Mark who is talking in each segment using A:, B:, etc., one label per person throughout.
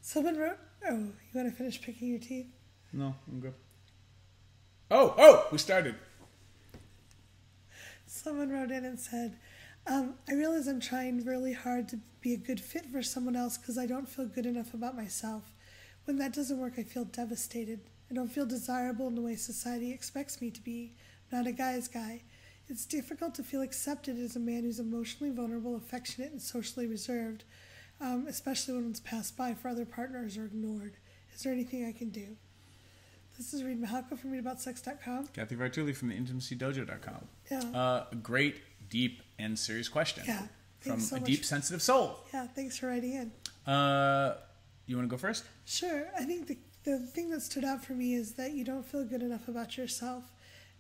A: Someone wrote, oh, you want to finish picking your teeth?
B: No, I'm good. Oh, we started.
A: Someone wrote in and said, I realize I'm trying really hard to be a good fit for someone else because I don't feel good enough about myself. When that doesn't work, I feel devastated. I don't feel desirable in the way society expects me to be. I'm not a guy's guy. It's difficult to feel accepted as a man who's emotionally vulnerable, affectionate, and socially reserved, especially when it's passed by for other partners or ignored. Is there anything I can do? This is Reid Mahalka from readaboutsex.com.
B: Cathy Vartuli from the intimacydojo.com.
A: Yeah.
B: A great, deep, and serious question.
A: Yeah.
B: From
A: So
B: a
A: much.
B: deep, sensitive soul.
A: Yeah, thanks for writing in.
B: You want to go first?
A: Sure. I think the thing that stood out for me is that you don't feel good enough about yourself.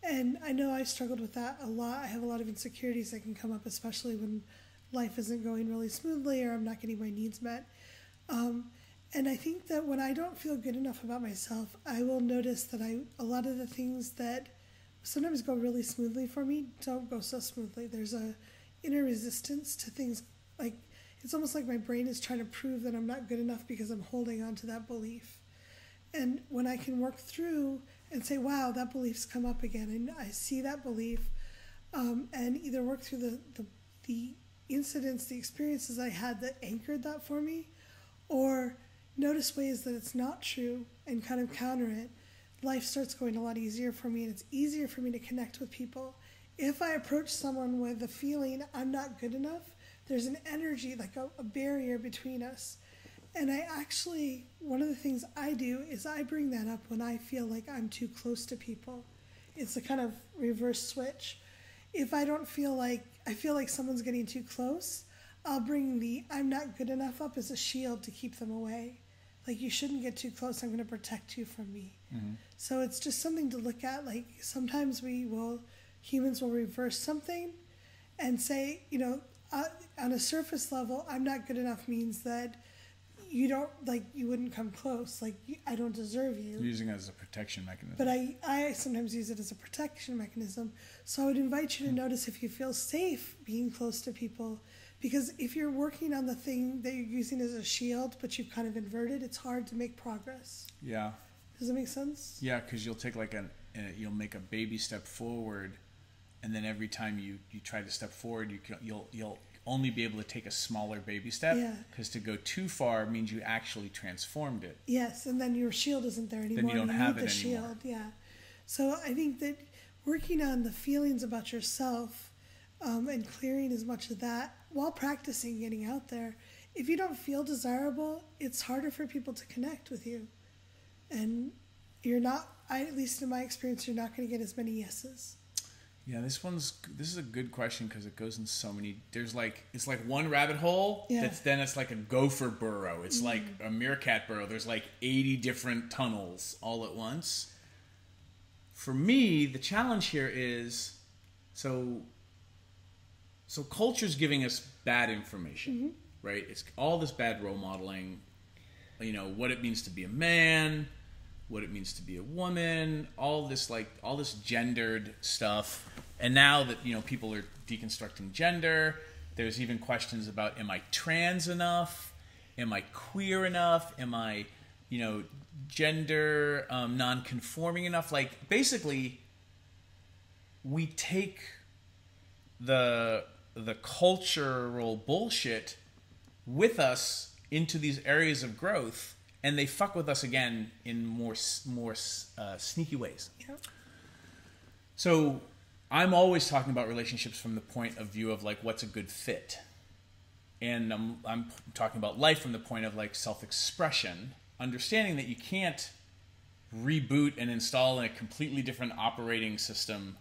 A: And I know I struggled with that a lot. I have a lot of insecurities that can come up, especially when life isn't going really smoothly or I'm not getting my needs met. And I think that when I don't feel good enough about myself, I will notice that a lot of the things that sometimes go really smoothly for me don't go so smoothly. There's a inner resistance to things. Like, it's almost like my brain is trying to prove that I'm not good enough because I'm holding on to that belief. And when I can work through and say, wow, that belief's come up again, and I see that belief, and either work through the incidents, the experiences I had that anchored that for me, or notice ways that it's not true and kind of counter it, life starts going a lot easier for me, and it's easier for me to connect with people. If I approach someone with the feeling I'm not good enough, there's an energy, like a barrier between us. And I actually, one of the things I do is I bring that up when I feel like I'm too close to people. It's a kind of reverse switch. If I don't feel like, I feel like someone's getting too close, I'll bring the I'm not good enough up as a shield to keep them away. Like, you shouldn't get too close, I'm going to protect you from me. Mm-hmm. So it's just something to look at. Like, sometimes humans will reverse something and say, on a surface level, I'm not good enough means that you wouldn't come close. Like, I don't deserve you.
B: You're using it as a protection mechanism.
A: But I sometimes use it as a protection mechanism. So I would invite you to notice if you feel safe being close to people. Because if you're working on the thing that you're using as a shield, but you've kind of inverted, it's hard to make progress.
B: Yeah.
A: Does that make sense?
B: Yeah, because you'll take you'll make a baby step forward, and then every time you try to step forward, you'll only be able to take a smaller baby step.
A: Yeah.
B: Because to go too far means you actually transformed it.
A: Yes, and then your shield isn't there anymore.
B: Then you don't have
A: need
B: it
A: the
B: anymore.
A: Shield. Yeah. So I think that working on the feelings about yourself and clearing as much of that while practicing getting out there. If you don't feel desirable, it's harder for people to connect with you. And you're not, at least in my experience, you're not going to get as many yeses.
B: Yeah, this is a good question because it goes in so many. It's like one rabbit hole.
A: Yeah.
B: It's like a gopher burrow. It's like a meerkat burrow. There's like 80 different tunnels all at once. For me, the challenge here is so culture's giving us bad information, right? It's all this bad role modeling. What it means to be a man, what it means to be a woman, all this gendered stuff. And now that, people are deconstructing gender, there's even questions about, am I trans enough? Am I queer enough? Am I, gender non-conforming enough? Like, basically, we take the cultural bullshit with us into these areas of growth, and they fuck with us again in more sneaky ways.
A: Yeah.
B: So I'm always talking about relationships from the point of view of like what's a good fit, and I'm talking about life from the point of like self-expression, understanding that you can't reboot and install in a completely different operating system,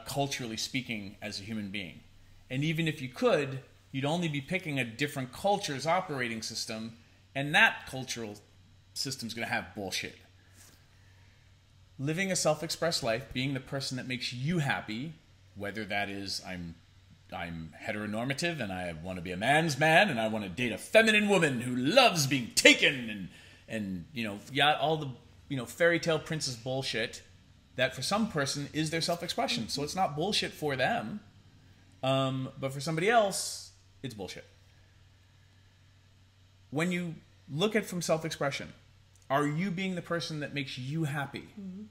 B: culturally speaking, as a human being. And even if you could, you'd only be picking a different culture's operating system, and that cultural system's going to have bullshit. Living a self-expressed life, being the person that makes you happy, whether that is I'm heteronormative and I want to be a man's man and I want to date a feminine woman who loves being taken and all the fairy tale princess bullshit that for some person is their self-expression. So it's not bullshit for them. But for somebody else, it's bullshit. When you look at from self-expression. Are you being the person that makes you happy? Mm-hmm.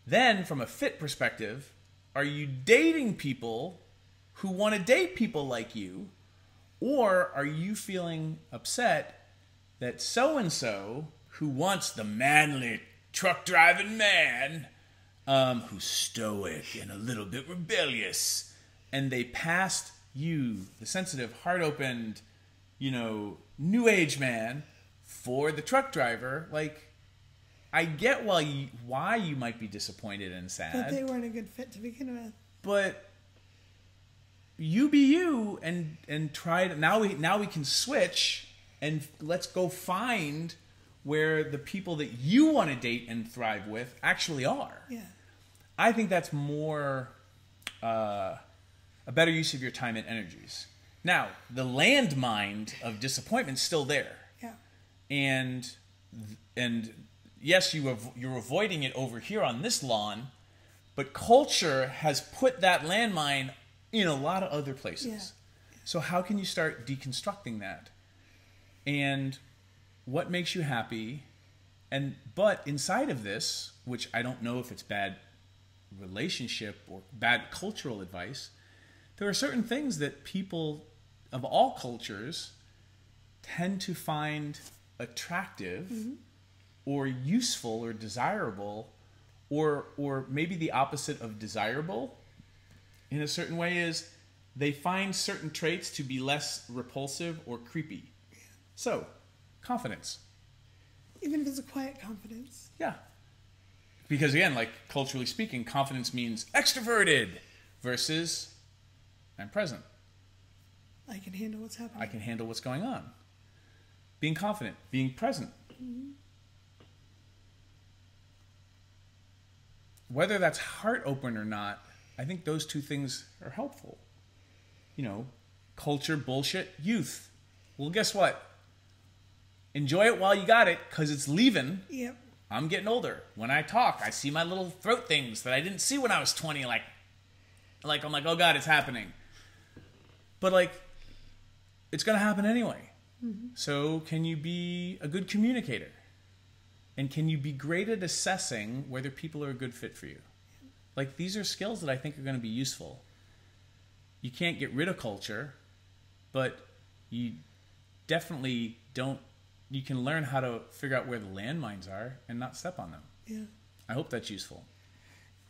B: Then, from a fit perspective, are you dating people who want to date people like you? Or are you feeling upset that so-and-so, who wants the manly truck-driving man, who's stoic and a little bit rebellious, and they passed you, the sensitive, heart-opened, new age man, for the truck driver? Like, I get why you might be disappointed and sad.
A: But they weren't a good fit to begin with.
B: But you be you and try to, now we can switch and let's go find where the people that you want to date and thrive with actually are.
A: Yeah.
B: I think that's more a better use of your time and energies. Now, the landmine of disappointment's still there.
A: Yeah.
B: And yes, you're avoiding it over here on this lawn, but culture has put that landmine in a lot of other places.
A: Yeah.
B: So how can you start deconstructing that? And what makes you happy? But inside of this, which I don't know if it's bad relationship or bad cultural advice, there are certain things that people of all cultures tend to find attractive, mm-hmm. or useful or desirable, or maybe the opposite of desirable in a certain way is they find certain traits to be less repulsive or creepy. So, confidence.
A: Even if it's a quiet confidence.
B: Yeah. Because again, like culturally speaking, confidence means extroverted versus I'm present.
A: I can handle what's happening.
B: I can handle what's going on. Being confident, being present.
A: Mm-hmm.
B: Whether that's heart open or not, I think those two things are helpful. Culture, bullshit, youth. Well, guess what? Enjoy it while you got it, because it's leaving.
A: Yep.
B: I'm getting older. When I talk, I see my little throat things that I didn't see when I was 20. Like I'm like, oh God, it's happening. But it's going to happen anyway. Mm-hmm. So can you be a good communicator? And can you be great at assessing whether people are a good fit for you? These are skills that I think are going to be useful. You can't get rid of culture, but you definitely don't. You can learn how to figure out where the landmines are and not step on them.
A: Yeah.
B: I hope that's useful.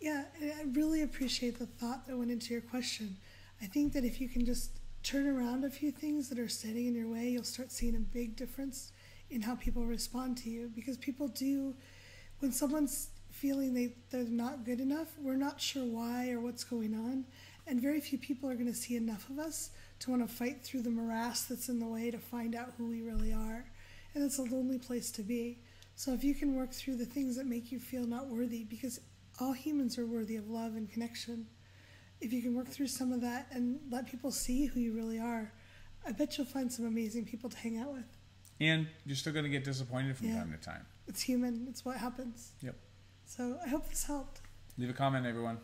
A: Yeah, and I really appreciate the thought that went into your question. I think that if you can just turn around a few things that are standing in your way, you'll start seeing a big difference in how people respond to you. Because people do, when someone's feeling they're not good enough, we're not sure why or what's going on. And very few people are going to see enough of us to want to fight through the morass that's in the way to find out who we really are. And it's a lonely place to be. So if you can work through the things that make you feel not worthy, because all humans are worthy of love and connection, if you can work through some of that and let people see who you really are, I bet you'll find some amazing people to hang out with.
B: And you're still going to get disappointed from time to time.
A: It's human. It's what happens.
B: Yep.
A: So I hope this helped.
B: Leave a comment, everyone.